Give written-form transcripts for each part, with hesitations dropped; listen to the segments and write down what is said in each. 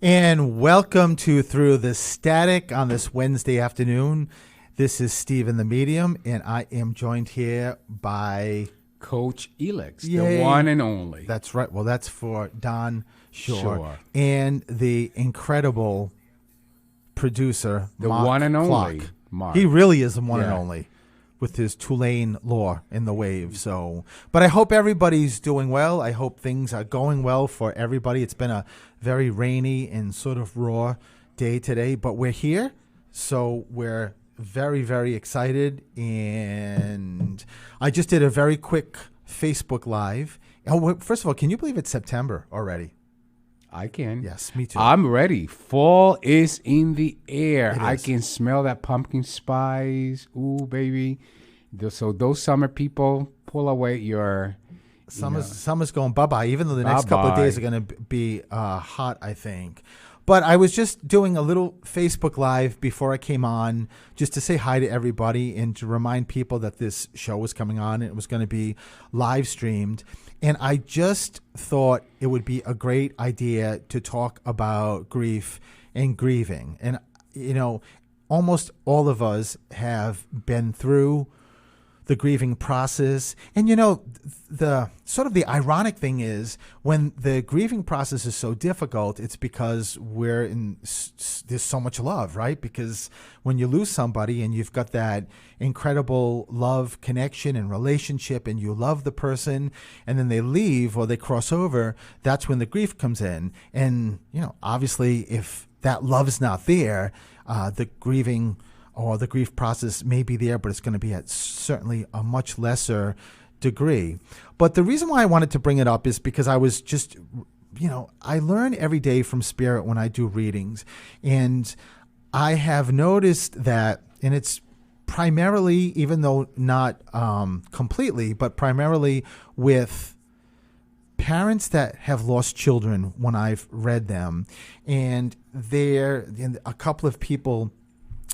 And welcome to Through the Static on this Wednesday afternoon. This is Stephen the Medium, and I am joined here by Coach Elix, Yay. the one and only. That's right. Well, that's for Don Shore. Sure. And the incredible producer, The Mark one and only Clark. Mark. He really is the one and Yeah. only with his Tulane lore in the wave. So, but I hope everybody's doing well. I hope things are going well for everybody. It's been a very rainy and sort of raw day today, but we're here. So we're very, very excited. And I just did a very quick Facebook Live. Oh, first of all, can you believe it's September already? I can. Yes, me too. I'm ready. Fall is in the air. It I is. can smell that pumpkin spice. Ooh, baby. So those summer people, pull away your... Summer's going bye-bye, even though the next couple of Bye-bye. days are going to be hot, I think. But I was just doing a little Facebook Live before I came on just to say hi to everybody and to remind people that this show was coming on and it was going to be live streamed. And I just thought it would be a great idea to talk about grief and grieving. And, you know, almost all of us have been through the grieving process. And, you know, the sort of the ironic thing is when the grieving process is so difficult, it's because there's so much love, right? Because when you lose somebody and you've got that incredible love connection and relationship and you love the person and then they leave or they cross over, that's when the grief comes in. And, you know, obviously if that love's not there, the grieving or the grief process may be there, but it's going to be at certainly a much lesser degree. But the reason why I wanted to bring it up is because I was just, you know, I learn every day from Spirit when I do readings. And I have noticed that, and it's primarily, even though not completely, but primarily with parents that have lost children when I've read them. And a couple of people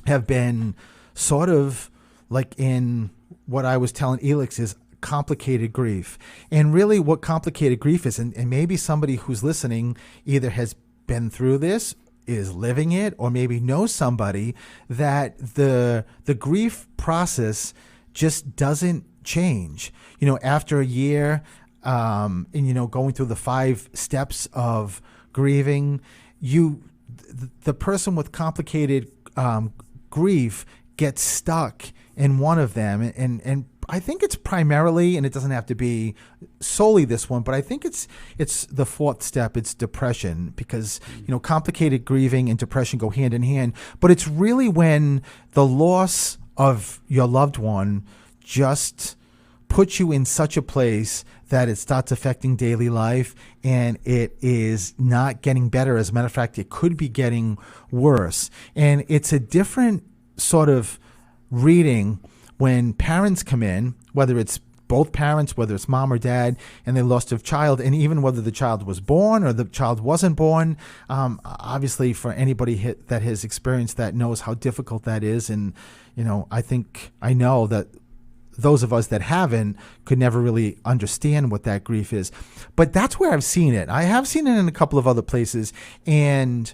have been sort of like in what I was telling Elix is complicated grief. And really what complicated grief is, and maybe somebody who's listening either has been through this, is living it, or maybe knows somebody that the grief process just doesn't change. You know, after a year, and, you know, going through the 5 steps of grieving, the person with complicated grief gets stuck in one of them, and I think it's primarily, and it doesn't have to be solely this one, but I think it's the 4th step. It's depression, because, you know, complicated grieving and depression go hand in hand. But it's really when the loss of your loved one just puts you in such a place that it starts affecting daily life, and it is not getting better. As a matter of fact, it could be getting worse. And it's a different sort of reading when parents come in, whether it's both parents, whether it's mom or dad, and they lost a child, and even whether the child was born or the child wasn't born. Obviously, for anybody that has experienced that knows how difficult that is. And, you know, I know that those of us that haven't could never really understand what that grief is. But that's where I've seen it. I have seen it in a couple of other places. And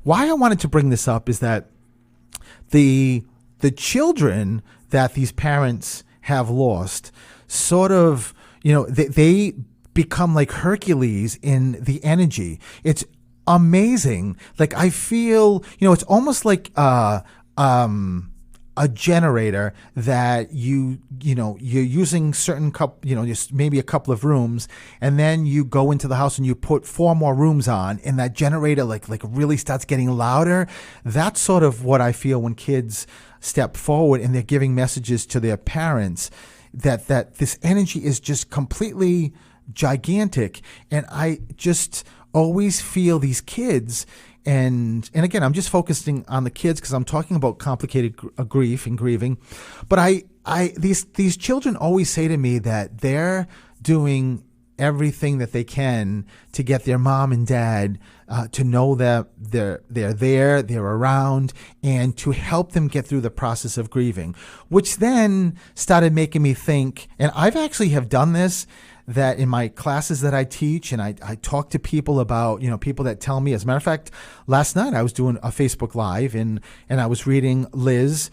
why I wanted to bring this up is that the children that these parents have lost sort of, you know, they become like Hercules in the energy. It's amazing. Like, I feel, you know, it's almost like a generator that you're using certain just maybe a couple of rooms, and then you go into the house and you put 4 more rooms on, and that generator like really starts getting louder. That's sort of what I feel when kids step forward and they're giving messages to their parents, that this energy is just completely gigantic. And I just always feel these kids. And again, I'm just focusing on the kids because I'm talking about complicated grief and grieving. But these children always say to me that they're doing everything that they can to get their mom and dad to know that they're there, they're around, and to help them get through the process of grieving, which then started making me think, and I've actually have done this, that in my classes that I teach, and I talk to people about, people that tell me. As a matter of fact, last night I was doing a Facebook Live, and I was reading Liz.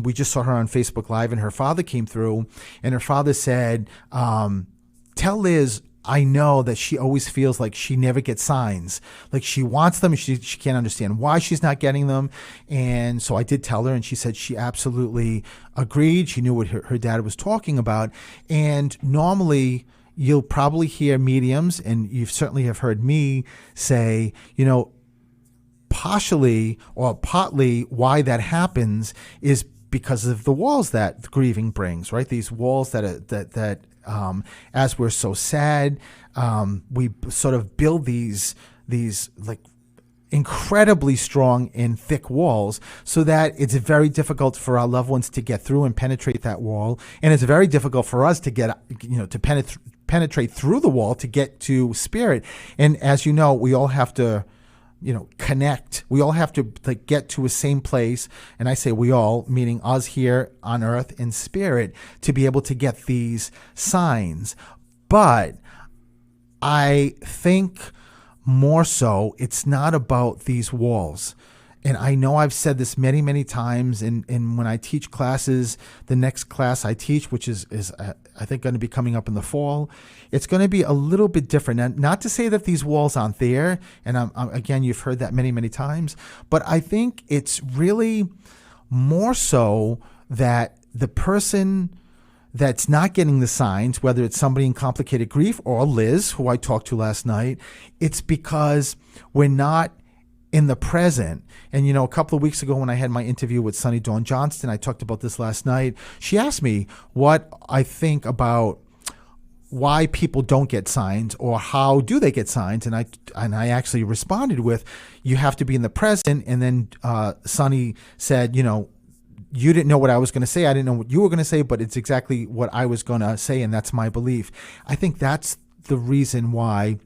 We just saw her on Facebook Live, and her father came through, and her father said, tell Liz, I know that she always feels like she never gets signs. Like she wants them, she can't understand why she's not getting them. And so I did tell her, and she said she absolutely agreed. She knew what her dad was talking about. And normally you'll probably hear mediums, and you certainly have heard me say, partially or partly why that happens is because of the walls that the grieving brings, right? These walls that as we're so sad, we sort of build these like incredibly strong and thick walls, so that it's very difficult for our loved ones to get through and penetrate that wall, and it's very difficult for us to get to penetrate through the wall to get to spirit. And as you know, we all have to connect. We all have to get to a same place. And I say we all, meaning us here on earth in spirit, to be able to get these signs. But I think more so, it's not about these walls. And I know I've said this many, many times. And when I teach classes, the next class I teach, which is I think going to be coming up in the fall, it's going to be a little bit different. And not to say that these walls aren't there. And again, you've heard that many, many times. But I think it's really more so that the person that's not getting the signs, whether it's somebody in complicated grief or Liz, who I talked to last night, it's because we're not in the present. And, a couple of weeks ago when I had my interview with Sunny Dawn Johnston, I talked about this last night. She asked me what I think about why people don't get signs, or how do they get signs. And I actually responded with, you have to be in the present. And then Sunny said, you didn't know what I was going to say. I didn't know what you were going to say, but it's exactly what I was going to say. And that's my belief. I think that's the reason why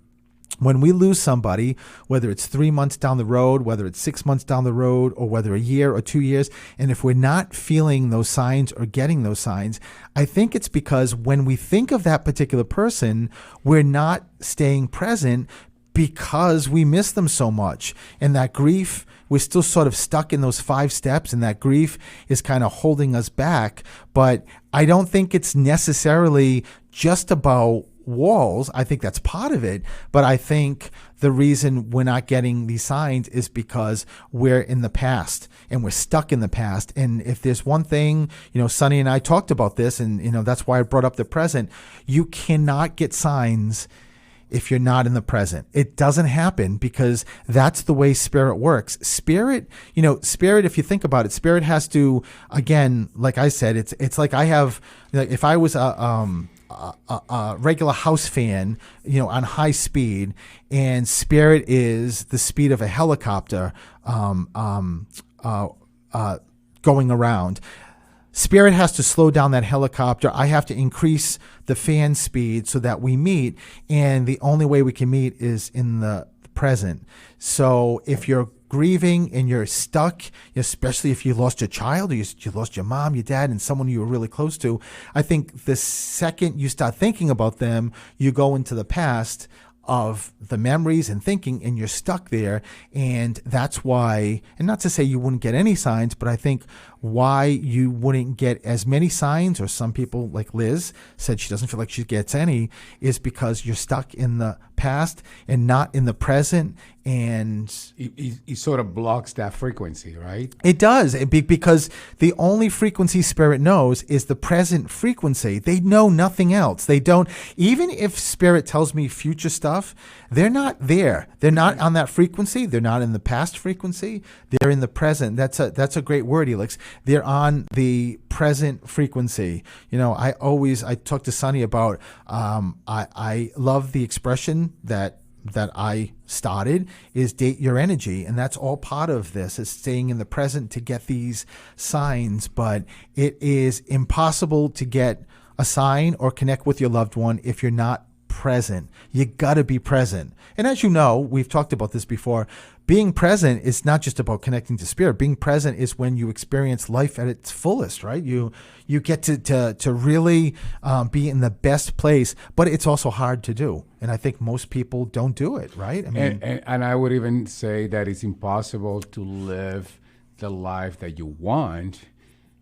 when we lose somebody, whether it's 3 months down the road, whether it's 6 months down the road, or whether a year or 2 years, and if we're not feeling those signs or getting those signs, I think it's because when we think of that particular person, we're not staying present because we miss them so much. And that grief, we're still sort of stuck in those 5 steps, and that grief is kind of holding us back. But I don't think it's necessarily just about walls. I think that's part of it, but I think the reason we're not getting these signs is because we're in the past and we're stuck in the past. And if there's one thing, Sunny and I talked about this, and that's why I brought up the present. You cannot get signs if you're not in the present. It doesn't happen, because that's the way spirit works. Spirit, if you think about it, spirit has to, again, like I said, it's like I have, if I was a regular house fan, on high speed, and spirit is the speed of a helicopter going around. Spirit has to slow down that helicopter. I have to increase the fan speed so that we meet, and the only way we can meet is in the present. So if you're grieving and you're stuck, especially if you lost your child, or you lost your mom, your dad, and someone you were really close to, I think the second you start thinking about them, you go into the past of the memories and thinking, and you're stuck there. And that's why, and not to say you wouldn't get any signs, but I think why you wouldn't get as many signs, or some people like Liz said she doesn't feel like she gets any, is because you're stuck in the past and not in the present. And he sort of blocks that frequency, right? It does, because the only frequency spirit knows is the present frequency. They know nothing else. They don't, even if spirit tells me future stuff, they're not there. They're not on that frequency. They're not in the past frequency. They're in the present. That's a great word, Elix. They're on the present frequency. I talk to Sunny about, I love the expression that I started, is date your energy. And that's all part of this, is staying in the present to get these signs. But it is impossible to get a sign or connect with your loved one if you're not present. You got to be present. And as you know, we've talked about this before. Being present is not just about connecting to spirit. Being present is when you experience life at its fullest, right? You get to really be in the best place, but it's also hard to do. And I think most people don't do it, right? I mean, And I would even say that it's impossible to live the life that you want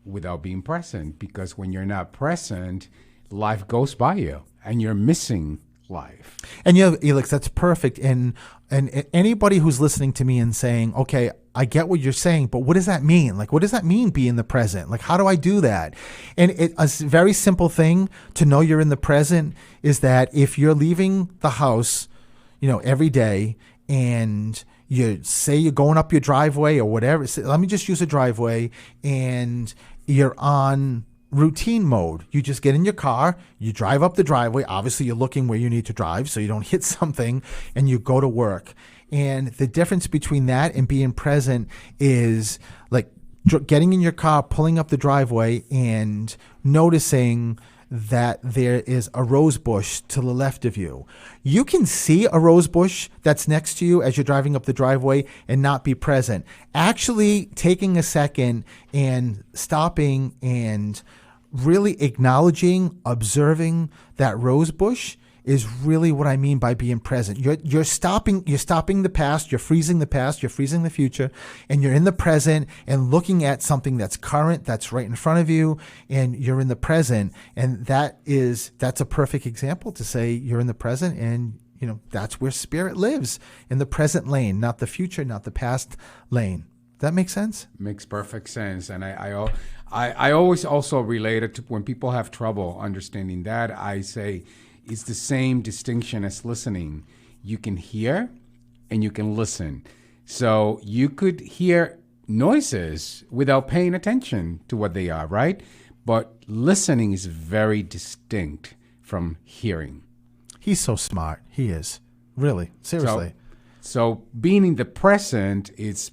without being present, because when you're not present, life goes by you and you're missing life. and you know, Elix, that's perfect. And anybody who's listening to me and saying, okay, I get what you're saying, but what does that mean? Like, what does that mean, be in the present? Like, how do I do that? And very simple thing to know you're in the present is that if you're leaving the house, you know, every day, and you say you're going up your driveway or whatever, let me just use a driveway, and you're on routine mode. You just get in your car, you drive up the driveway. Obviously, you're looking where you need to drive so you don't hit something, and you go to work. And the difference between that and being present is like getting in your car, pulling up the driveway, and noticing that there is a rose bush to the left of you. You can see a rose bush that's next to you as you're driving up the driveway and not be present. Actually taking a second and stopping and really acknowledging, observing that rose bush is really what I mean by being present. You're stopping the past, you're freezing the past, you're freezing the future, and you're in the present and looking at something that's current, that's right in front of you, and you're in the present. And that's a perfect example to say you're in the present, and you know, that's where spirit lives, in the present lane, not the future, not the past lane. That makes sense? Makes perfect sense. And I always also relate it to when people have trouble understanding that. I say it's the same distinction as listening. You can hear and you can listen. So you could hear noises without paying attention to what they are, right? But listening is very distinct from hearing. He's so smart. He is. Really. Seriously. So being in the present is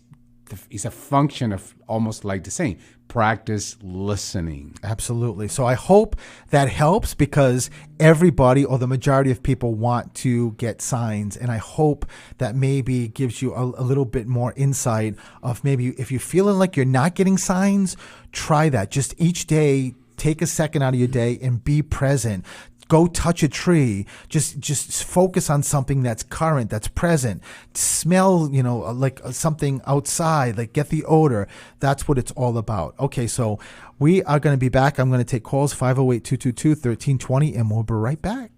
a function of almost like the same. Practice listening. Absolutely. So I hope that helps, because everybody, or the majority of people, want to get signs. And I hope that maybe gives you a little bit more insight of maybe if you're feeling like you're not getting signs, try that. Just each day, take a second out of your day and be present. Go touch a tree. Just focus on something that's current, that's present. Smell, you know, like something outside, like get the odor. That's what it's all about. Okay, so we are going to be back. I'm going to take calls, 508-222-1320, and we'll be right back.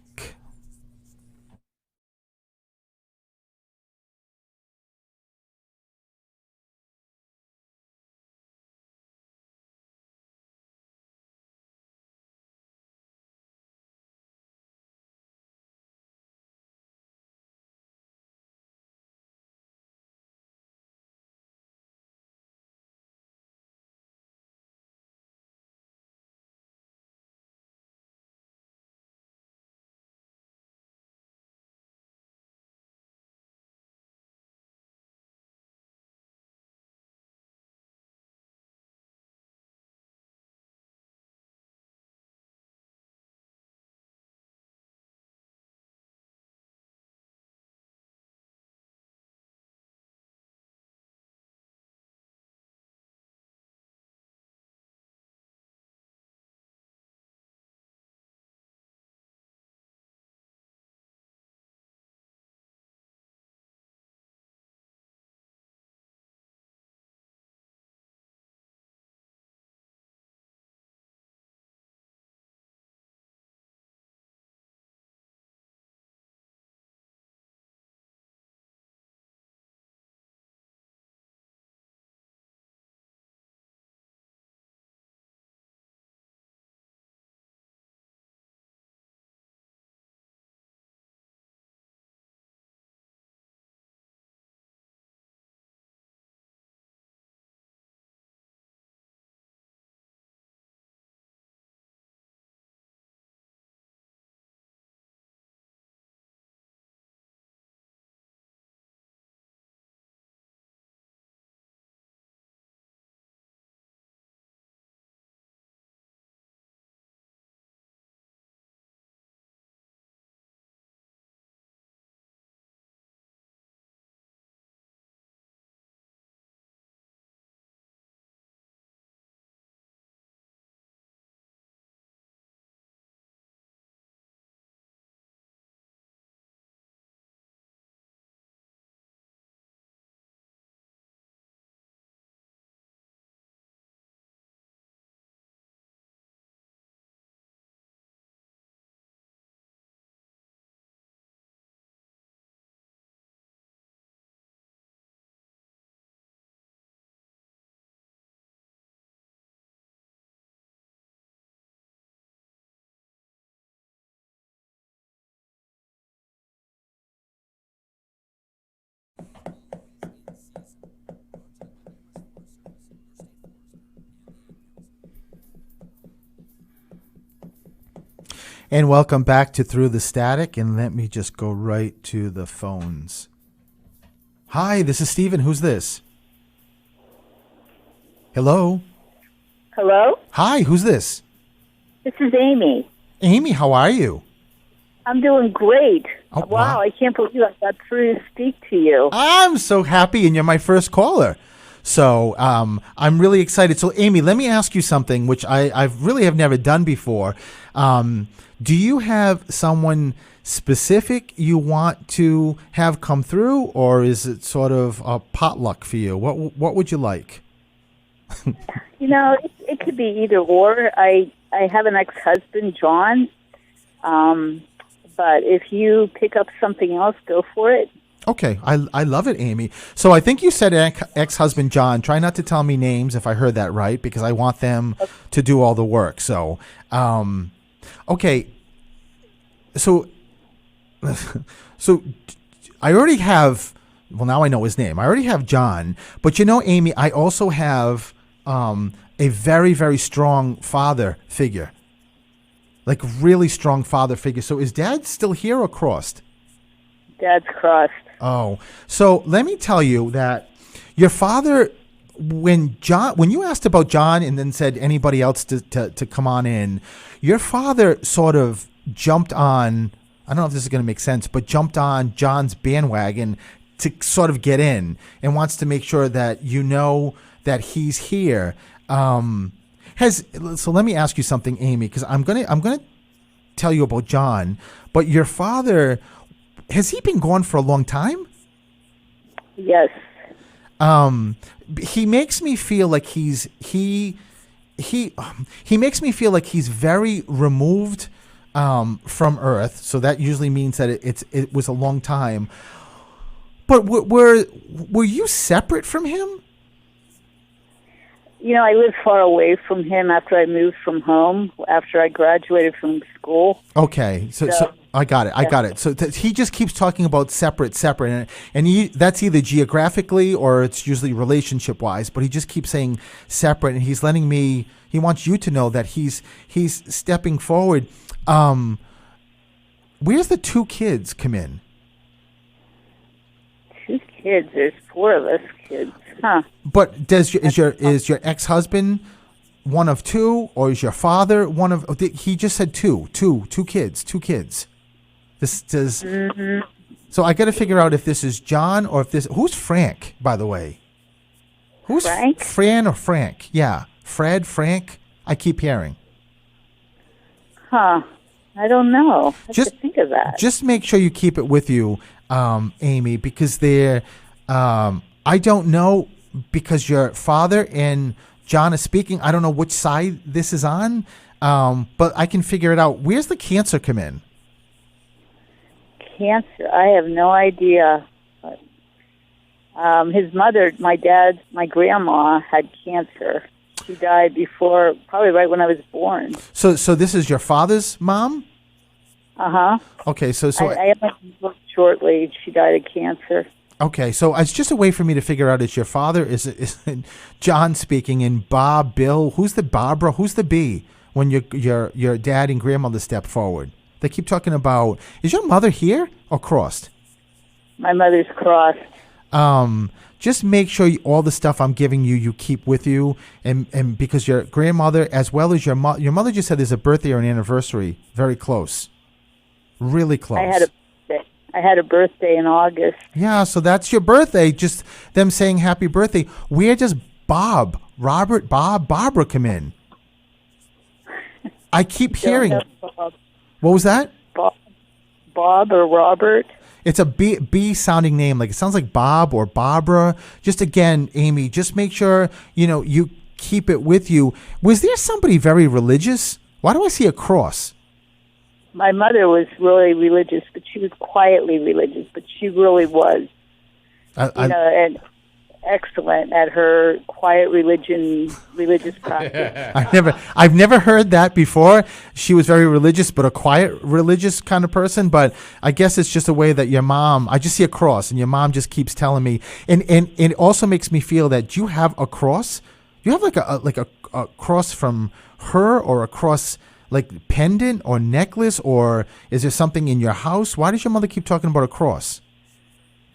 And welcome back to Through the Static. And let me just go right to the phones. Hi, this is Stephen. Who's this? Hello? Hello? Hi, who's this? This is Amy. Amy, how are you? I'm doing great. Oh, wow, wow. I can't believe I got through to speak to you. I'm so happy, and you're my first caller. So I'm really excited. So, Amy, let me ask you something, which I really have never done before. Do you have someone specific you want to have come through, or is it sort of a potluck for you? What would you like? You know, it could be either or. I have an ex-husband, John, but if you pick up something else, go for it. Okay, I love it, Amy. So I think you said ex-husband John. Try not to tell me names if I heard that right, because I want them to do all the work. So, okay. So I already have. Well, now I know his name. I already have John, but you know, Amy, I also have a very, very strong father figure, like really strong father figure. So is Dad still here or crossed? Dad's crossed. Oh, so let me tell you that your father, when you asked about John and then said anybody else to come on in, your father sort of jumped on, I don't know if this is going to make sense, but jumped on John's bandwagon to sort of get in and wants to make sure that you know that he's here. So let me ask you something, Amy, because I'm gonna tell you about John, but your father, has he been gone for a long time? Yes. He makes me feel like he makes me feel like he's very removed from Earth. So that usually means that it was a long time. But were you separate from him? You know, I lived far away from him after I moved from home, after I graduated from school. Okay, so I got it. So he just keeps talking about separate, and that's either geographically or it's usually relationship-wise, but he just keeps saying separate, and he's letting me, he wants you to know that he's stepping forward. Where's the two kids come in? Two kids, there's four of us kids. Huh. But is your ex-husband one of two, or is your father one of? He just said two kids. This does. Mm-hmm. So I got to figure out if this is John or if this. Who's Frank, by the way? Who's Frank? Fran or Frank? Yeah, Fred, Frank. I keep hearing. Huh. I don't know. I have to think of that. Just make sure you keep it with you, Amy, because they're. I don't know, because your father and John is speaking. I don't know which side this is on, but I can figure it out. Where's the cancer come in? Cancer? I have no idea. His mother, my grandma had cancer. She died before, probably right when I was born. So this is your father's mom? Uh-huh. Okay, so I went shortly. She died of cancer. Okay, so it's just a way for me to figure out, is your father, is it John speaking, and Bob, Bill, who's the Barbara, who's the B when your dad and grandmother step forward? They keep talking about, is your mother here or crossed? My mother's crossed. Just make sure all the stuff I'm giving you keep with you, and because your grandmother, as well as your mother just said there's a birthday or an anniversary very close, really close. I had a birthday in August. Yeah, so that's your birthday. Just them saying happy birthday. Where does Barbara come in? I keep hearing. What was that? Bob or Robert. It's a B sounding name. Like it sounds like Bob or Barbara. Just again, Amy, just make sure you keep it with you. Was there somebody very religious? Why do I see a cross? My mother was really religious, but she was quietly religious, but she really was, and excellent at her quiet religious practice. I've never heard that before. She was very religious, but a quiet religious kind of person. But I guess it's just a way that your mom, I just see a cross, and your mom just keeps telling me, and it also makes me feel that you have a cross. You have like a cross from her, or a cross like pendant or necklace, or is there something in your house? Why does your mother keep talking about a cross?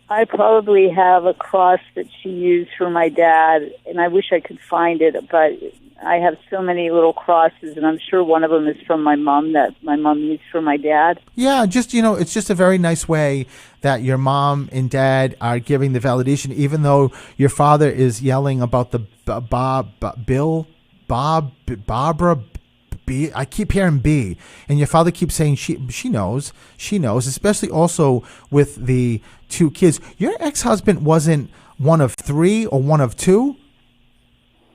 I probably have a cross that she used for my dad, and I wish I could find it, but I have so many little crosses, and I'm sure one of them is from my mom that my mom used for my dad. Yeah, just, it's just a very nice way that your mom and dad are giving the validation, even though your father is yelling about the Barbara, B. I keep hearing B, and your father keeps saying she knows, especially also with the two kids. Your ex-husband wasn't one of three or one of two?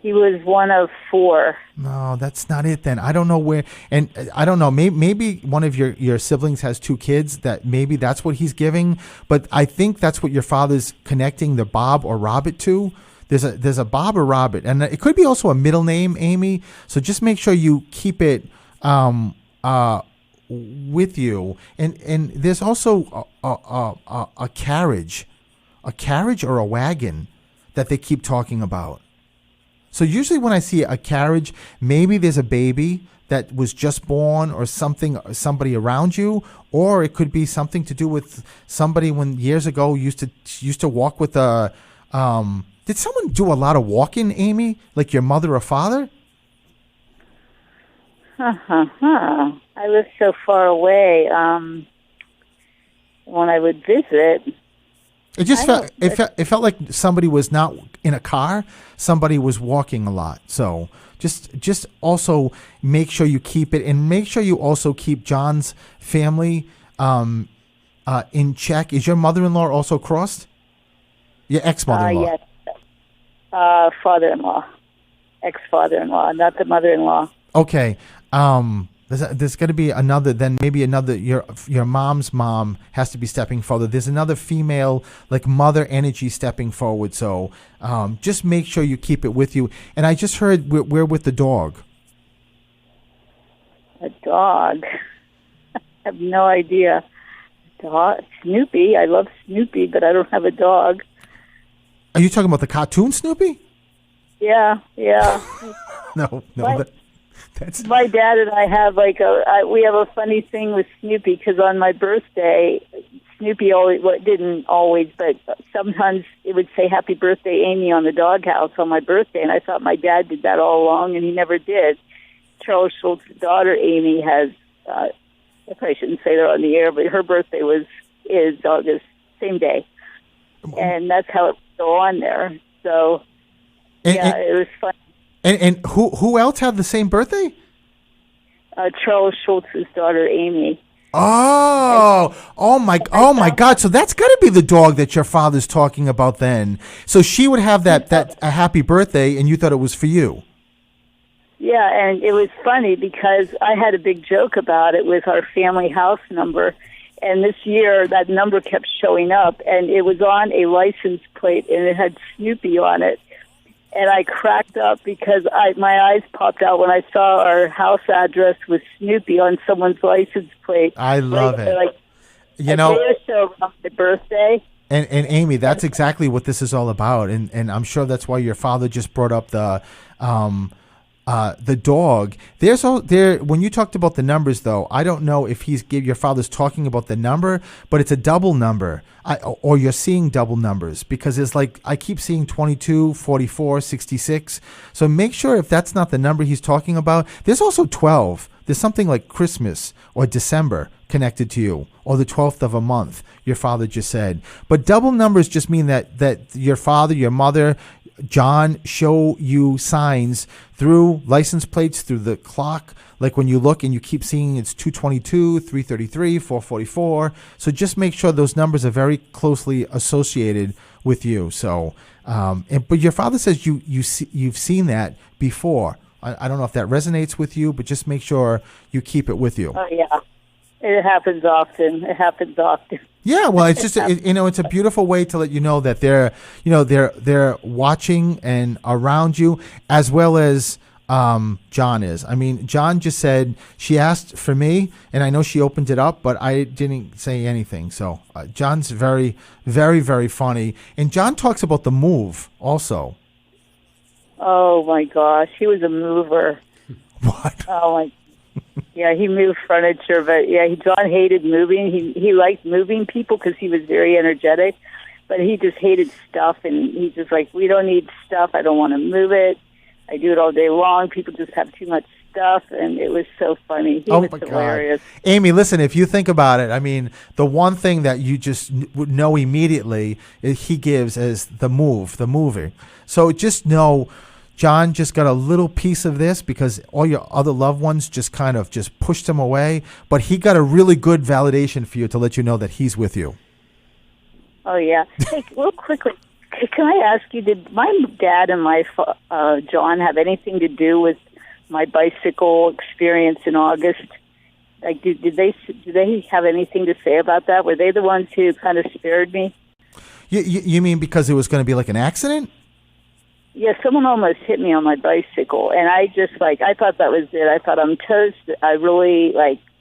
He was one of four. No, that's not it then. I don't know where, and I don't know, maybe one of your siblings has two kids, that maybe that's what he's giving, but I think that's what your father's connecting the Bob or Robert to. There's a Bob or Robert, and it could be also a middle name, Amy. So just make sure you keep it with you. And there's also a carriage or a wagon that they keep talking about. So usually when I see a carriage, maybe there's a baby that was just born or somebody around you, or it could be something to do with somebody when years ago used to walk with a. Did someone do a lot of walking, Amy? Like your mother or father? I lived so far away. When I would visit, it just felt like somebody was not in a car. Somebody was walking a lot. So just also make sure you keep it, and make sure you also keep John's family in check. Is your mother-in-law also crossed? Your ex-mother-in-law? Yes. Father-in-law, ex-father-in-law, not the mother-in-law. Okay. There's going to be another. Then maybe another. Your mom's mom has to be stepping forward. There's another female, like mother energy, stepping forward. So just make sure you keep it with you. And I just heard we're with the dog. A dog? I have no idea. Dog? Snoopy. I love Snoopy, but I don't have a dog. Are you talking about the cartoon Snoopy? Yeah. No. That's my dad and I have we have a funny thing with Snoopy, because on my birthday, Snoopy didn't always, but sometimes it would say "Happy Birthday, Amy" on the doghouse on my birthday, and I thought my dad did that all along, and he never did. Charles Schultz's daughter Amy has, I probably shouldn't say that on the air, but her birthday is August, same day. And that's how it would go on there. So, it was fun. And who else had the same birthday? Charles Schultz's daughter, Amy. Oh my God! So that's got to be the dog that your father's talking about then. So she would have that a happy birthday, and you thought it was for you. Yeah, and it was funny because I had a big joke about it with our family house number. And this year, that number kept showing up, and it was on a license plate, and it had Snoopy on it. And I cracked up because my eyes popped out when I saw our house address with Snoopy on someone's license plate. I love it. A day or so around my birthday. And Amy, that's exactly what this is all about. And I'm sure that's why your father just brought up the dog. When you talked about the numbers, though, I don't know if your father's talking about the number, but it's a double number, or you're seeing double numbers, because it's like I keep seeing 22, 44, 66. So make sure if that's not the number he's talking about. There's also 12. There's something like Christmas or December connected to you, or the 12th of a month, your father just said. But double numbers just mean that your father, your mother, John show you signs through license plates, through the clock, like when you look and you keep seeing it's 222, 333, 444. So just make sure those numbers are very closely associated with you. So, but your father says you've seen that before. I don't know if that resonates with you, but just make sure you keep it with you. Oh yeah, it happens often. Yeah, well, it's just it's a beautiful way to let you know that they're watching and around you, as well as John is. I mean, John just said she asked for me, and I know she opened it up, but I didn't say anything. So John's very, very, very funny, and John talks about the move also. Oh my gosh, he was a mover. What? Oh my. Yeah, he moved furniture, but yeah, John hated moving. He liked moving people because he was very energetic, but he just hated stuff, and he's just like, we don't need stuff. I don't want to move it. I do it all day long. People just have too much stuff, and it was so funny. He Oh was my hilarious. God, Amy, listen. If you think about it, I mean, the one thing that you just would know immediately he gives is the movie. So just know, John just got a little piece of this because all your other loved ones just kind of just pushed him away. But he got a really good validation for you to let you know that he's with you. Oh, yeah. Hey, real quickly, can I ask you, did my dad and my John have anything to do with my bicycle experience in August? Like, did they have anything to say about that? Were they the ones who kind of spared me? You mean because it was going to be like an accident? Yeah, someone almost hit me on my bicycle, and I just I thought that was it. I thought I'm toast. I really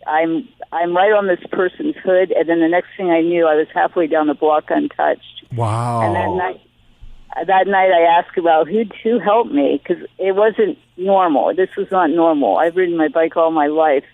I'm right on this person's hood, and then the next thing I knew, I was halfway down the block untouched. Wow. And that night I asked about who helped me because it wasn't normal. This was not normal. I've ridden my bike all my life,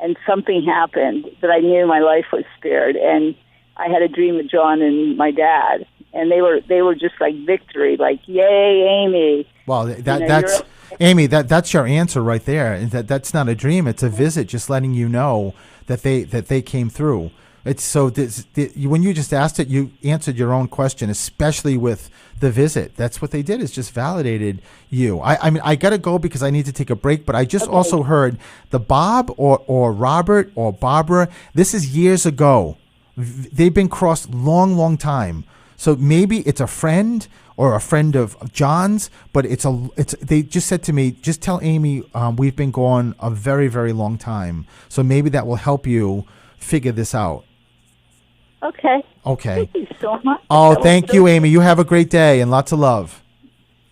and something happened that I knew my life was spared. And I had a dream of John and my dad, and they were just like victory, like yay, Amy. Well, that's Amy. That's your answer right there. And that's not a dream; it's a visit, just letting you know that they came through. It's so when you just asked it, you answered your own question, especially with the visit. That's what they did, is just validated you. I mean, I got to go because I need to take a break, but I just also heard the Bob or Robert or Barbara, this is years ago. They've been crossed long time. So maybe it's a friend or a friend of John's, but they just said to me, just tell Amy we've been gone a very, very long time. So maybe that will help you figure this out. Okay. Okay. Thank you so much. Oh, thank you, Amy. You have a great day and lots of love.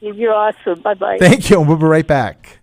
You're awesome. Bye-bye. Thank you. We'll be right back.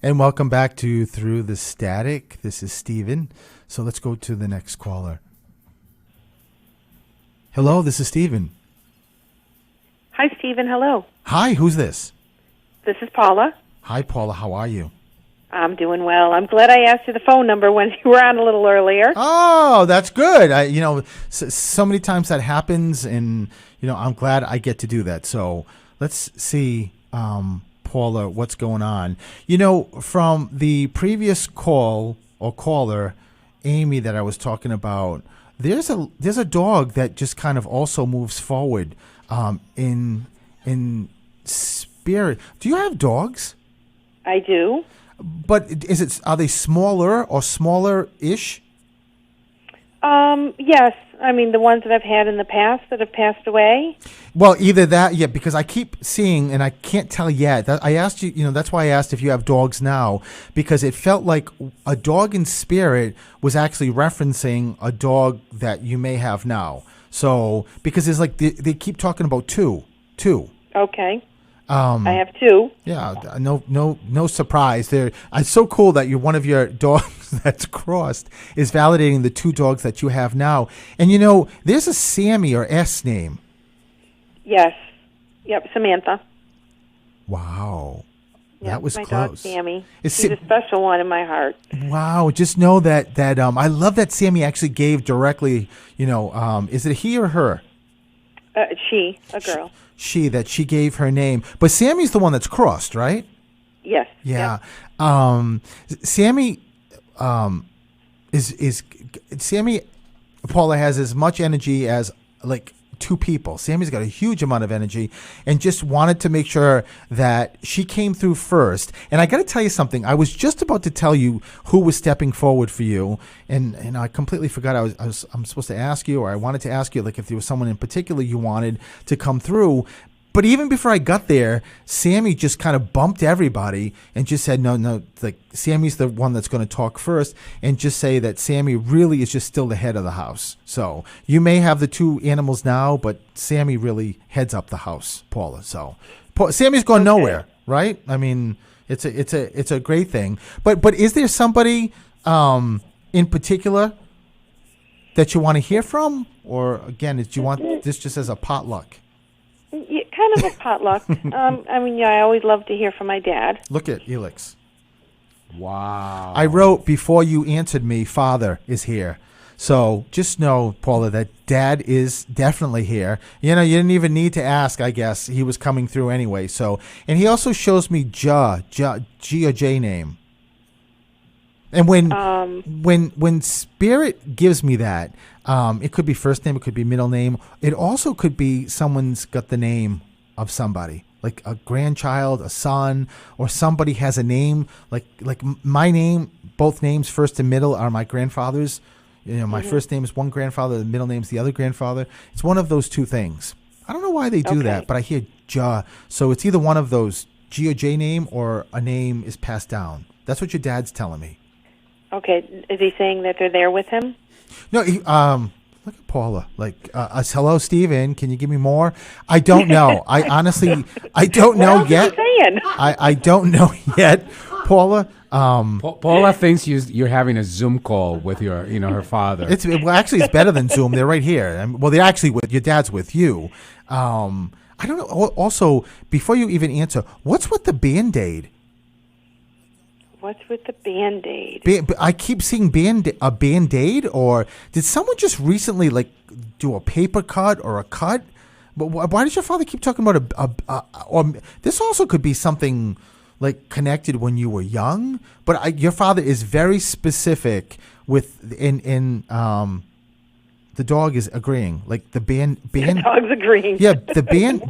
And welcome back to Through the Static. This is Steven. So let's go to the next caller. Hello, this is Steven. Hi, Stephen. Hello. Hi, who's this? This is Paula. Hi, Paula. How are you? I'm doing well. I'm glad I asked you the phone number when you were on a little earlier. Oh, that's good. So many times that happens, and I'm glad I get to do that. So let's see, Paula, what's going on. From the previous call or caller, Amy, that I was talking about, there's a dog that just kind of also moves forward in spirit. Do you have dogs? I do. But are they smaller or smaller-ish? Yes. I mean, the ones that I've had in the past that have passed away. Well, either that, yeah, because I keep seeing, and I can't tell yet. I asked you, that's why I asked if you have dogs now, because it felt like a dog in spirit was actually referencing a dog that you may have now. So, because it's like they keep talking about two. Okay. I have two. Yeah, no surprise. It's so cool that one of your dogs that's crossed is validating the two dogs that you have now. And there's a Sammy or S name. Yes. Yep, Samantha. Wow. Yep, that was my close. dog Sammy. She's a special one in my heart. Wow. Just know that I love that Sammy actually gave directly. Is it he or her? She, a girl. She gave her name, but Sammy's the one that's crossed, right? Yes. Yeah. Yep. Sammy is Sammy. Paula has as much energy as like two people. Sammy's got a huge amount of energy, and just wanted to make sure that she came through first. And I got to tell you something. I was just about to tell you who was stepping forward for you, and I completely forgot. I'm supposed to ask you, or I wanted to ask you, like if there was someone in particular you wanted to come through. But even before I got there, Sammy just kind of bumped everybody and just said, no, like Sammy's the one that's going to talk first, and just say that Sammy really is just still the head of the house. So you may have the two animals now, but Sammy really heads up the house, Paula. So Sammy's going nowhere, right? I mean, it's a great thing. But is there somebody in particular that you want to hear from, or again, do you want this just as a potluck? Yeah, kind of a potluck. I always love to hear from my dad. Look at Elix. Wow. I wrote before you answered me, Father is here. So just know, Paula, that Dad is definitely here. You didn't even need to ask, I guess. He was coming through anyway. So, and he also shows me G or J name. And when Spirit gives me that, it could be first name, it could be middle name. It also could be someone's got the name of somebody, like a grandchild, a son, or somebody has a name. Like my name, both names, first and middle, are my grandfather's. My first name is one grandfather, the middle name is the other grandfather. It's one of those two things. I don't know why they do that, but I hear Ja. So it's either one of those, G or J name, or a name is passed down. That's what your dad's telling me. Okay, is he saying that they're there with him? No, look at Paula. Like, hello, Steven, can you give me more? I don't know. I honestly, I don't know yet. I don't know yet, Paula. Paula thinks you're having a Zoom call with her father. Actually, it's better than Zoom. They're right here. They're actually your dad's with you. I don't know. Also, before you even answer, what's with the Band-Aid? What's with the Band-Aid? I keep seeing a Band-Aid, or did someone just recently do a paper cut or a cut? But why does your father keep talking about or this also could be something like connected when you were young? But your father is very specific with the dog is agreeing, like the The dog's agreeing. Yeah, the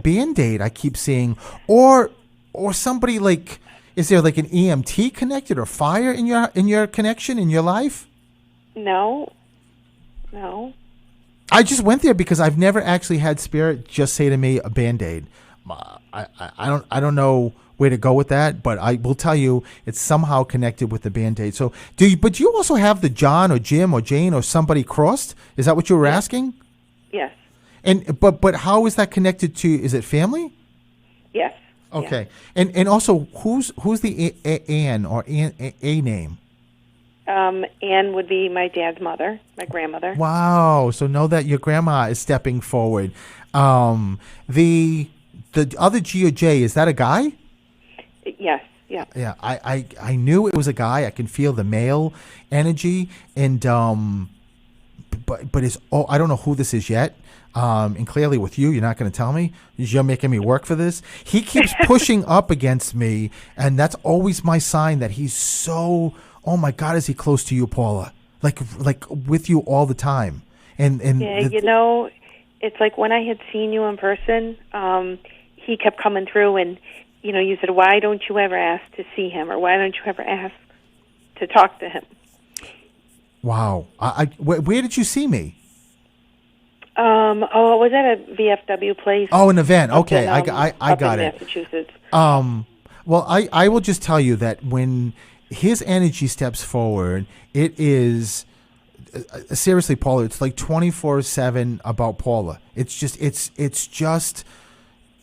Band-Aid I keep seeing, or somebody like. Is there like an EMT connected or fire in your connection in your life? No. I just went there because I've never actually had Spirit just say to me a Band-Aid. I don't know where to go with that, but I will tell you it's somehow connected with the Band-Aid. So do you also have the John or Jim or Jane or somebody crossed? Is that what you were asking? Yes. And but how is that connected to? Is it family? Yes. Okay. And also, who's the Ann or A name? Anne would be my dad's mother, my grandmother. Wow. So know that your grandma is stepping forward. The other G or J, is that a guy? Yes. Yeah. Yeah. I knew it was a guy. I can feel the male energy, and but it's I don't know who this is yet. And clearly with you, you're not going to tell me. You're making me work for this. He keeps pushing up against me, and that's always my sign that he's so. Oh my God, is he close to you, Paula? Like with you all the time. And yeah, it's like when I had seen you in person, he kept coming through, and you said, "Why don't you ever ask to see him, or why don't you ever ask to talk to him?" Wow. Where did you see me? It was at a VFW place. Oh, an event. Okay, I got it. Massachusetts. Well, I will just tell you that when his energy steps forward, it is seriously, Paula. It's like 24/7 about Paula. It's just.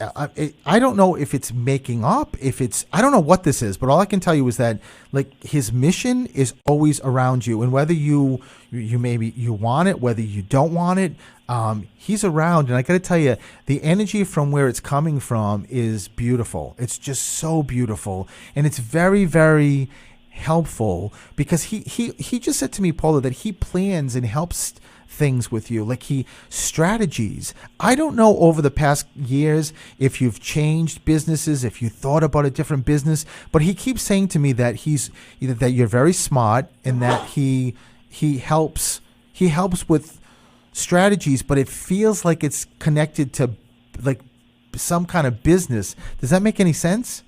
I don't know if it's making up, I don't know what this is, but all I can tell you is that like his mission is always around you, and whether you maybe you want it, whether you don't want it, he's around. And I got to tell you, the energy from where it's coming from is beautiful. It's just so beautiful, and it's very, very helpful because he just said to me, Paula, that he plans and helps things with you, like strategies. I don't know over the past years if you've changed businesses, if you thought about a different business, but he keeps saying to me that that you're very smart and that he helps with strategies, but it feels like it's connected to like some kind of business. Does that make any sense?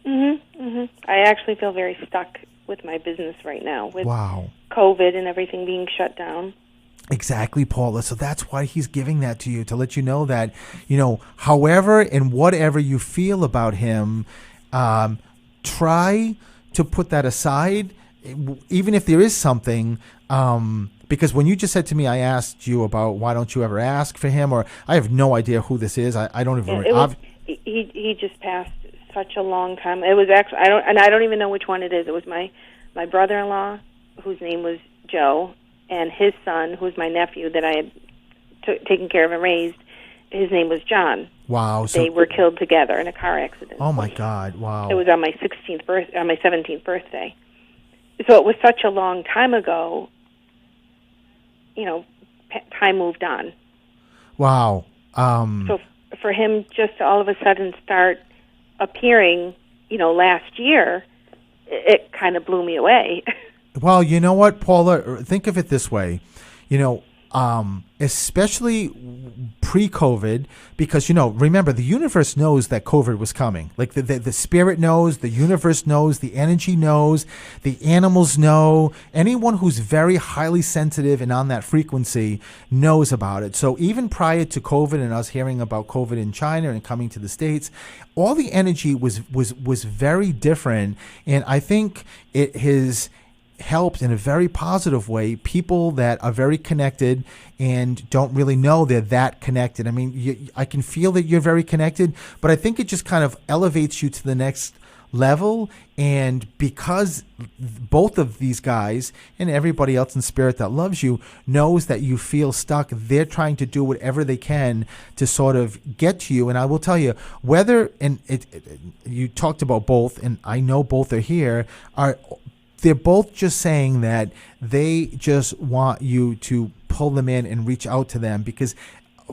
I actually feel very stuck with my business right now with Wow. COVID and everything being shut down. Exactly, Paula. So that's why he's giving that to you, to let you know that, however and whatever you feel about him, try to put that aside, even if there is something, because when you just said to me, I asked you about why don't you ever ask for him, or I have no idea who this is. I don't even. He just passed such a long time. It was actually I don't even know which one it is. It was my brother-in-law, whose name was Joe, and his son, who's my nephew that I had taken care of and raised. His name was John. Wow! They were killed together in a car accident. Oh my God! Wow! It was on my 17th birthday. So it was such a long time ago. Time moved on. Wow! So for him just to all of a sudden start appearing, last year, it kind of blew me away. Well, you know what, Paula? Think of it this way. Especially pre-COVID, because, remember, the universe knows that COVID was coming. Like the spirit knows, the universe knows, the energy knows, the animals know. Anyone who's very highly sensitive and on that frequency knows about it. So even prior to COVID and us hearing about COVID in China and coming to the States, all the energy was very different. And I think it has helped in a very positive way people that are very connected and don't really know they're that connected. I mean, I can feel that you're very connected, but I think it just kind of elevates you to the next level. And because both of these guys and everybody else in spirit that loves you knows that you feel stuck, they're trying to do whatever they can to sort of get to you. And I will tell you, whether, and you talked about both, and I know both are here, they're both just saying that they just want you to pull them in and reach out to them, because,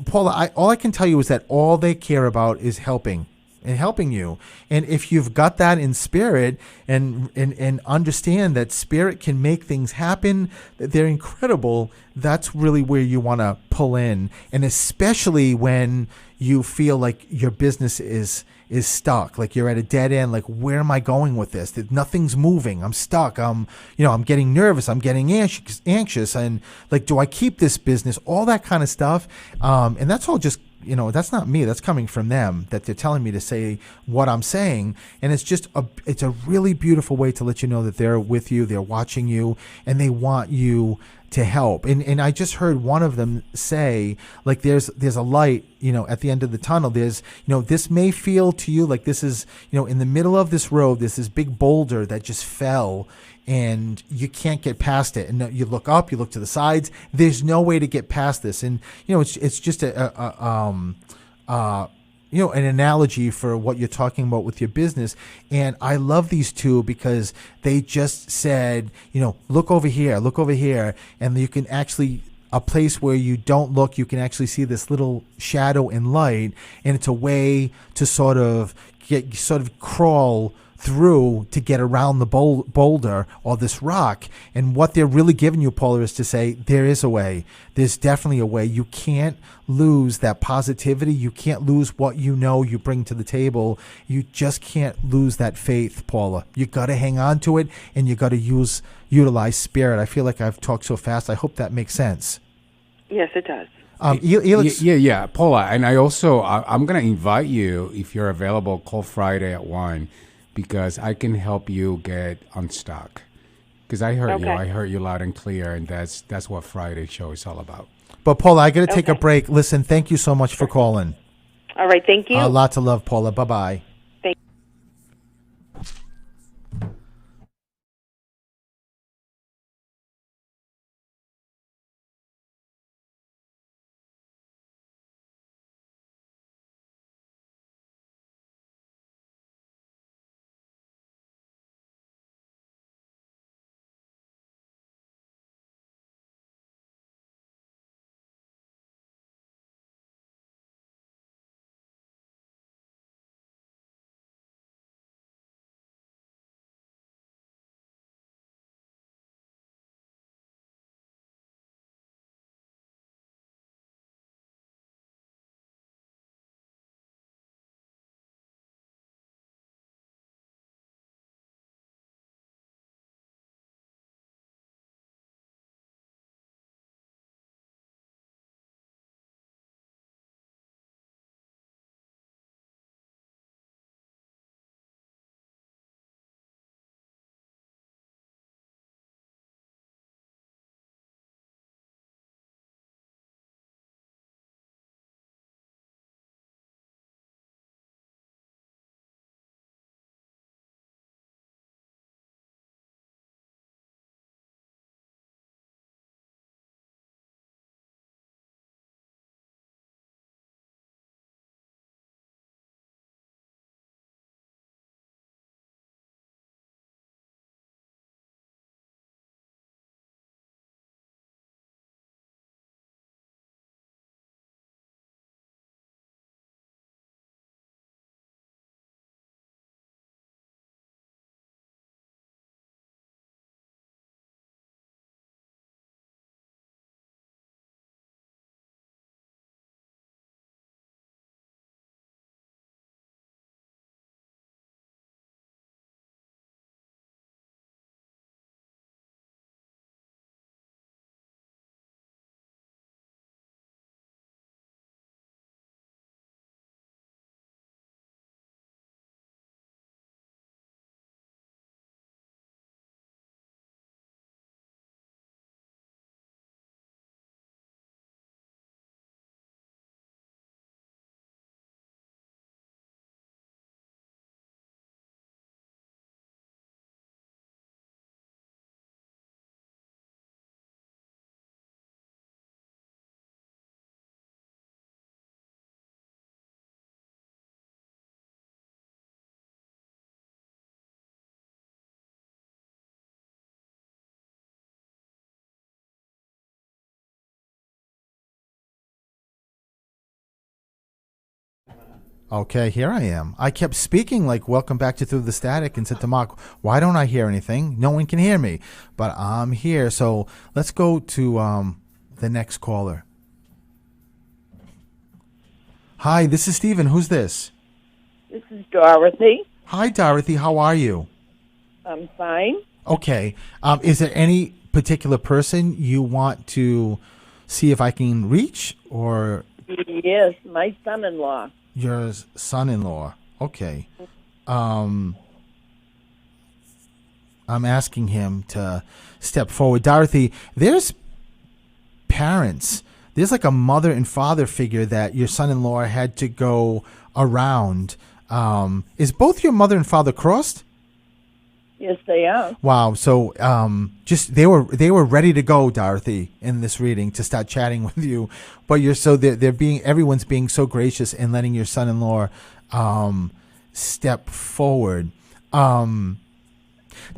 Paula, all I can tell you is that all they care about is helping you. And if you've got that in spirit and understand that spirit can make things happen, that they're incredible, that's really where you want to pull in. And especially when you feel like your business is stuck, like you're at a dead end, like, where am I going with this? That nothing's moving. I'm stuck. I'm getting nervous. I'm getting anxious. And like, do I keep this business? All that kind of stuff. And that's all just, that's not me. That's coming from them, that they're telling me to say what I'm saying. And it's just it's a really beautiful way to let you know that they're with you, they're watching you, and they want you to help. And I just heard one of them say, like, there's a light, at the end of the tunnel. There's, this may feel to you like this is, in the middle of this road, there's this big boulder that just fell and you can't get past it. And you look up, you look to the sides, there's no way to get past this. And, it's just an analogy for what you're talking about with your business. And I love these two because they just said, look over here. And you can actually, a place where you don't look, you can actually see this little shadow and light. And it's a way to sort of crawl through to get around the boulder or this rock. And what they're really giving you, Paula, is to say there is a way. There's definitely a way. You can't lose that positivity. You can't lose what you bring to the table. You just can't lose that faith, Paula. You got to hang on to it, and you got to utilize spirit. I feel like I've talked so fast. I hope that makes sense. Yes, it does. Yeah, Paula. And I also, I'm going to invite you, if you're available, call Friday at 1. Because I can help you get unstuck. Because I heard you. I heard you loud and clear, and that's what Friday show is all about. But, Paula, I got to take a break. Listen, thank you so much for calling. All right, thank you. Lots of love, Paula. Bye-bye. Thank Okay, here I am. I kept speaking like welcome back to Through the Static and said to Mark, why don't I hear anything? No one can hear me, but I'm here. So let's go to the next caller. Hi, this is Stephen. Who's this? This is Dorothy. Hi, Dorothy. How are you? I'm fine. Okay. Is there any particular person you want to see if I can reach, or? Yes, my son-in-law. Your son-in-law. Okay. I'm asking him to step forward. Dorothy, there's parents. There's like a mother and father figure that your son-in-law had to go around. Is both your mother and father crossed? Yes, they are. Wow. So just they were ready to go, Dorothy, in this reading to start chatting with you, but everyone's being so gracious and letting your son-in-law step forward.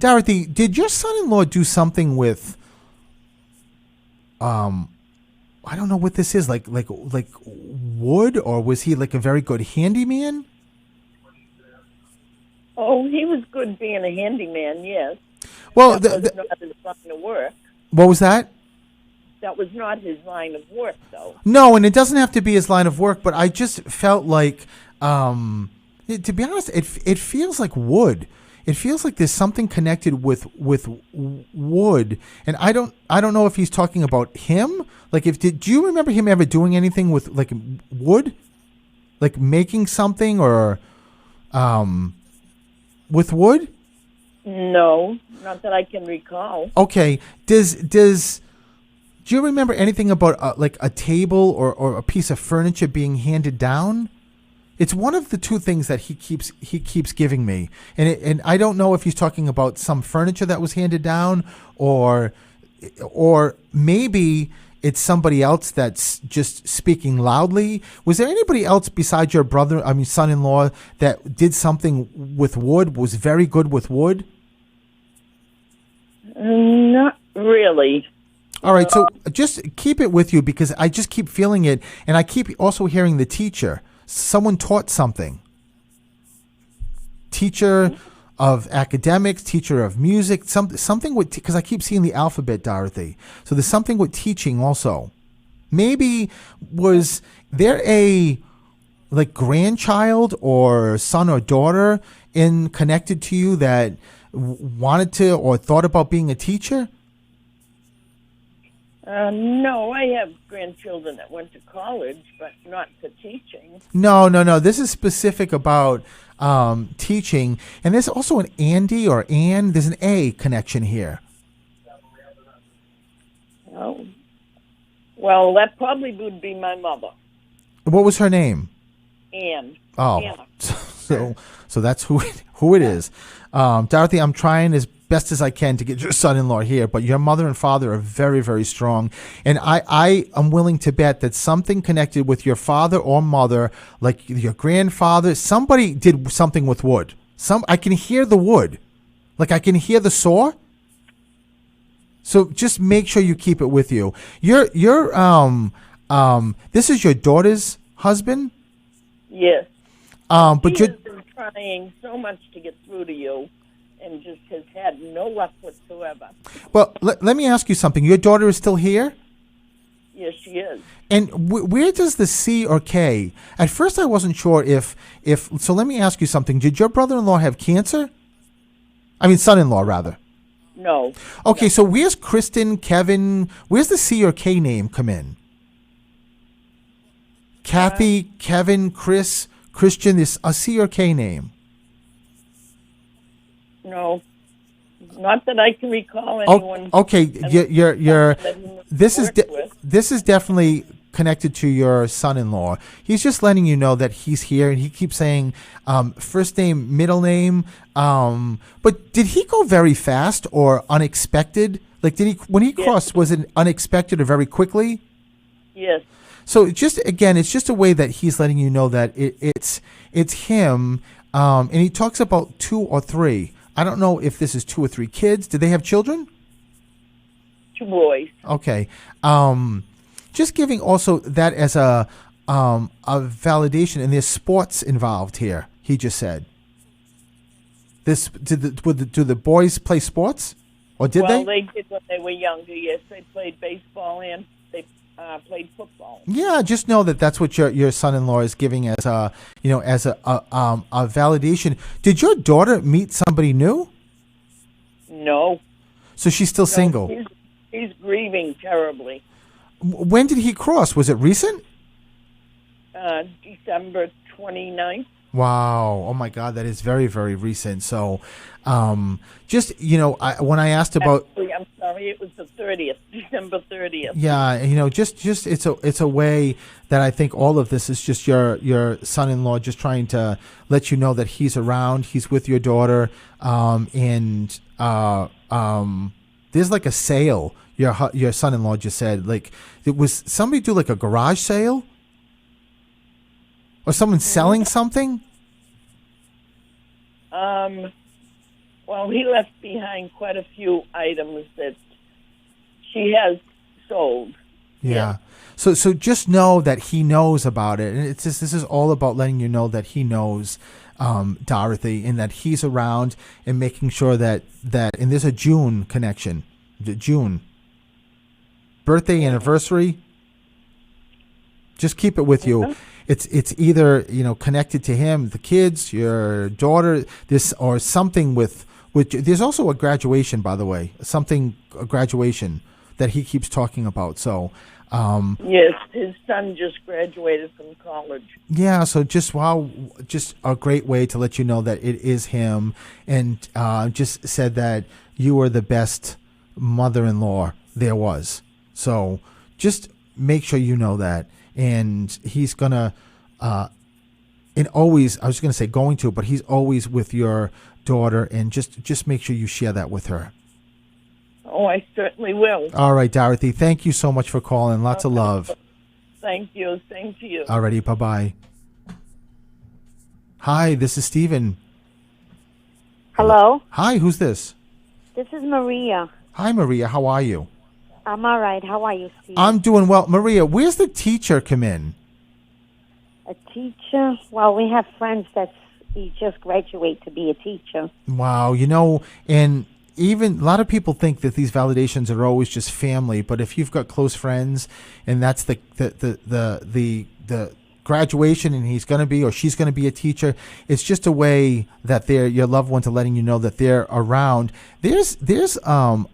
Dorothy, did your son-in-law do something with I don't know what this is, like wood, or was he like a very good handyman? Oh, he was good being a handyman, yes. Well, that was not his line of work. What was that? That was not his line of work, though. No, and it doesn't have to be his line of work, but I just felt like, to be honest, it feels like wood. It feels like there's something connected with wood, and I don't know if he's talking about him. Like, do you remember him ever doing anything with like wood, like making something or with wood? No, not that I can recall. Okay, do you remember anything about like a table or a piece of furniture being handed down? It's one of the two things that he keeps giving me, and I don't know if he's talking about some furniture that was handed down, or maybe it's somebody else that's just speaking loudly. Was there anybody else besides your son-in-law, that did something with wood? Was very good with wood? Not really. All right, so just keep it with you, because I just keep feeling it, and I keep also hearing the teacher. Someone taught something. Teacher of academics, teacher of music, something with, because I keep seeing the alphabet, Dorothy. So there's something with teaching also. Maybe was there a like grandchild or son or daughter connected to you that wanted to or thought about being a teacher? No, I have grandchildren that went to college, but not for teaching. No. This is specific about teaching. And there's also an Andy or Ann. There's an A connection here. Oh. Well, that probably would be my mother. What was her name? Ann. Oh, Anna. So that's who it is. Dorothy, I'm trying as best as I can to get your son-in-law here, but your mother and father are very, very strong. And I am willing to bet that something connected with your father or mother, like your grandfather, somebody did something with wood. I can hear the wood. Like I can hear the saw. So just make sure you keep it with you. This is your daughter's husband? Yes. But he has been trying so much to get through to you, and just has had no luck whatsoever. Well, let me ask you something. Your daughter is still here? Yes, she is. And where does the C or K? At first, I wasn't sure if. So let me ask you something. Did your brother-in-law have cancer? I mean, son-in-law, rather. No. Okay, no. So where's Kristen, Kevin? Where's the C or K name come in? Kathy, Kevin, Chris, Christian. This a C or K name? No, not that I can recall anyone. Okay, this is definitely connected to your son-in-law. He's just letting you know that he's here, and he keeps saying first name, middle name. But did he go very fast or unexpected? Like, when he crossed, was it unexpected or very quickly? Yes. So it's just a way that he's letting you know that it's him. And he talks about 2 or 3. I don't know if this is 2 or 3 kids. Did they have children? 2 boys. Okay. Just giving also that as a validation, and there's sports involved here. He just said. Do the boys play sports, or did they? Well, they did when they were younger. Yes, they played baseball and they played football. Yeah, just know that that's what your son-in-law is giving as a validation. Did your daughter meet somebody new? No. So she's still single. He's grieving terribly. When did he cross? Was it recent? December 29th. Wow. Oh my God, that is very, very recent. So, just when I asked about, Actually, I'm sorry, it was the 30th, December 30th. yeah, just it's a way that I think all of this is just your son-in-law just trying to let you know that he's around, he's with your daughter, and there's like a sale. Your son-in-law just said, like, it was somebody do like a garage sale. Or someone selling something? Well, he left behind quite a few items that she has sold. Yeah. So just know that he knows about it. And it's just, this is all about letting you know that he knows, Dorothy, and that he's around and making sure that and there's a June connection. June. Birthday, anniversary. Just keep it with you. It's either connected to him, the kids, your daughter, this or something with. There's also a graduation, by the way, a graduation that he keeps talking about. So, yes, his son just graduated from college. Yeah, so just a great way to let you know that it is him, and just said that you were the best mother-in-law there was. So just make sure you know that. And he's gonna, and always, I was gonna say going to, but he's always with your daughter, and just make sure you share that with her. Oh, I certainly will. All right, Dorothy, thank you so much for calling. Lots of love. Thank you. Same to you. Alrighty, bye-bye. Hi, this is Steven. Hello? Hi, who's this? This is Maria. Hi, Maria, how are you? I'm all right. How are you, Steve? I'm doing well. Maria, where's the teacher come in? A teacher? Well, we have friends he just graduate to be a teacher. Wow, and even a lot of people think that these validations are always just family, but if you've got close friends and that's the graduation and he's going to be or she's going to be a teacher, it's just a way that your loved ones are letting you know that they're around. There's a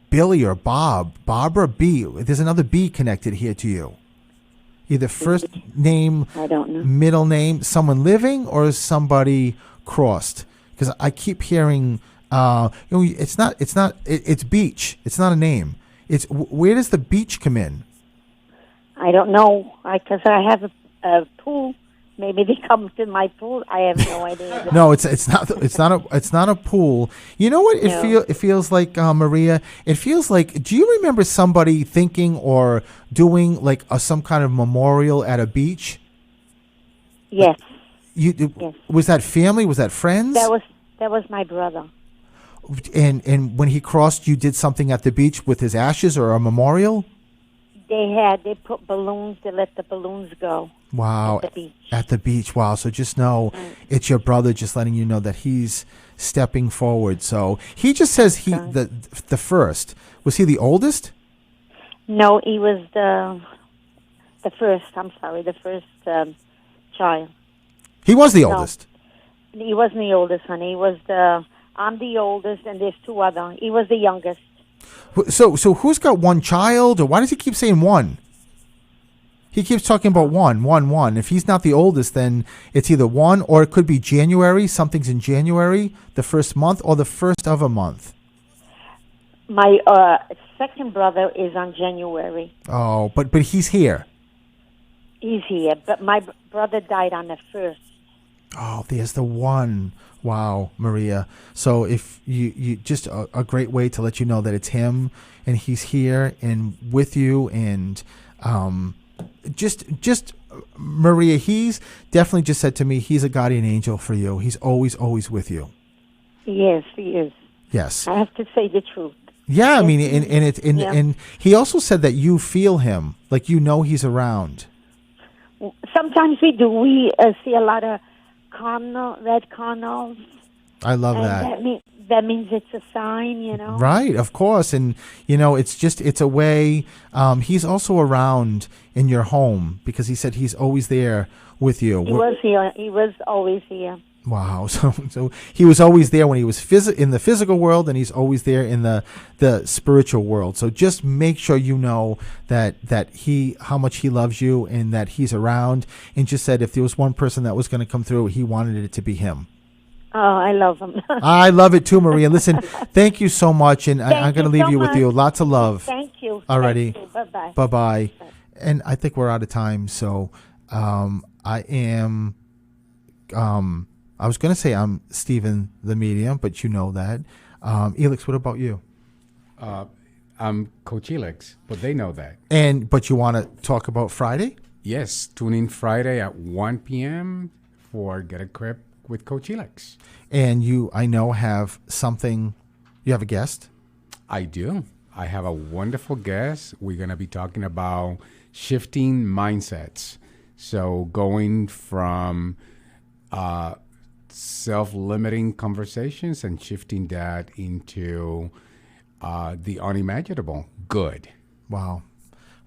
Billy or Barbara B. There's another B connected here to you. Either first name, I don't know. middle name, someone living or somebody crossed. Because I keep hearing, it's beach. It's not a name. Where does the beach come in? I don't know. Because I have a pool. Maybe they come to my pool. I have no idea. No, it's not a pool. You know what? It feels like, Maria. It feels like. Do you remember somebody thinking or doing like some kind of memorial at a beach? Yes. Yes. Was that family? Was that friends? That was my brother. And when he crossed, you did something at the beach with his ashes or a memorial? They put balloons. They let the balloons go. Wow. At the beach. Wow. So just know it's your brother just letting you know that he's stepping forward. So he just says the first. Was he the oldest? No, he was the first. I'm sorry, the first child. He was the oldest. He wasn't the oldest, honey. I'm the oldest, and there's two other. He was the youngest. So who's got one child, or why does he keep saying one? He keeps talking about one. If he's not the oldest, then it's either one, or it could be January. Something's in January, the first month, or the first of a month. My second brother is on January. Oh, but he's here. He's here, but my brother died on the 1st. Oh, there's the one. Wow, Maria. So if you just a great way to let you know that it's him and he's here and with you, and just Maria, he's definitely just said to me he's a guardian angel for you. He's always with you. Yes, he is. Yes. I have to say the truth. Yeah, I mean, and he also said that you feel him, like he's around. Sometimes we do. We see a lot of red cardinals. I love that. That means it's a sign, Right, of course. And, it's a way. He's also around in your home because he said he's always there with you. He was here. He was always here. Wow. So he was always there when he was in the physical world, and he's always there in the spiritual world. So just make sure you know that how much he loves you and that he's around. And just said if there was one person that was going to come through, he wanted it to be him. Oh, I love him. I love it too, Maria. Listen, thank you so much, and I'm going to leave you with you. Lots of love. Thank you. Alrighty. Bye-bye. Bye-bye. And I think we're out of time, so I am... I was going to say I'm Stephen the Medium, but you know that. Elix, what about you? I'm Coach Elix, but they know that. But you want to talk about Friday? Yes, tune in Friday at 1 p.m. for Get a Grip with Coach Elix. And you, I know, have something. You have a guest? I do. I have a wonderful guest. We're going to be talking about shifting mindsets. So going from self-limiting conversations and shifting that into the unimaginable good. Wow.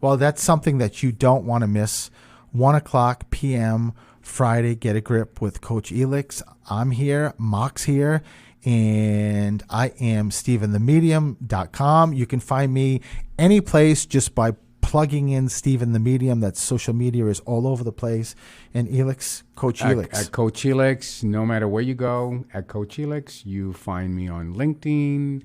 Well, that's something that you don't want to miss. 1 o'clock p.m. Friday, Get a Grip with Coach Elix. I'm here. Mock's here. And I am StephenTheMedium.com. You can find me any place just by plugging in Stephen the Medium. That social media is all over the place. And Elix, Coach Elix. At Coach Elix, no matter where you go, at Coach Elix, you find me on LinkedIn,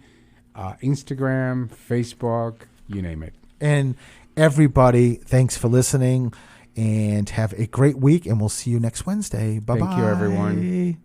Instagram, Facebook, you name it. And everybody, thanks for listening and have a great week. And we'll see you next Wednesday. Bye-bye. Thank you, everyone.